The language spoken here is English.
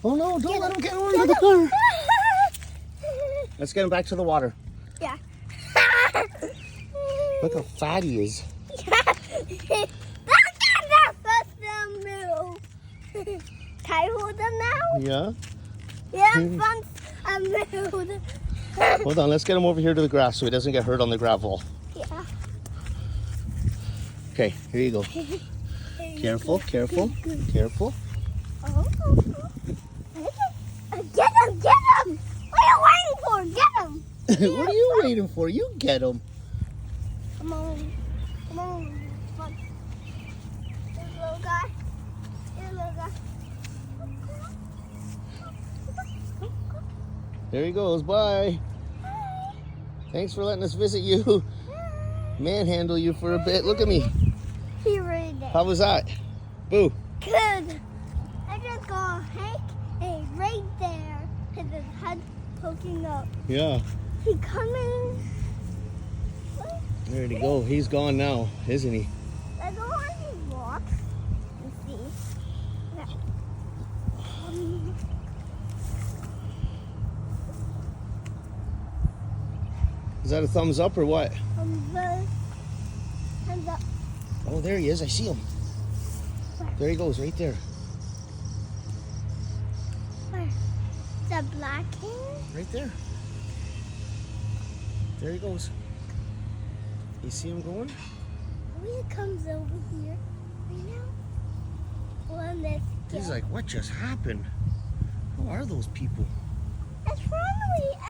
Oh no, don't let him get into the car. Let's get him back to the water. Yeah. Look how fat he is. That's them move. Can I hold them now? Yeah. Yeah, I'm moved. Hold on, let's get him over here to the grass so he doesn't get hurt on the gravel. Yeah. Okay, here you go. Careful, careful, careful. Oh. Get him! Get him! What are you waiting for? Get him! What are you waiting for? You get him. Come on. Come on. Come on. Here's a little guy. Here's a little guy. There he goes. Bye. Thanks for letting us visit you. Manhandle you for a bit. Look at me. He read it. How was that? Boo. Good. I just got Hank and right there. His head poking up. Yeah. He coming. There he go. He's gone now, isn't he? Let's go on these walks and see. Is that a thumbs up or what? Hands up. Oh, there he is. I see him. Where? There he goes, right there. Where? The black king? Right there. There he goes. You see him going? He comes over here right now. Well, let's go. He's like, what just happened? Who are those people? It's friendly.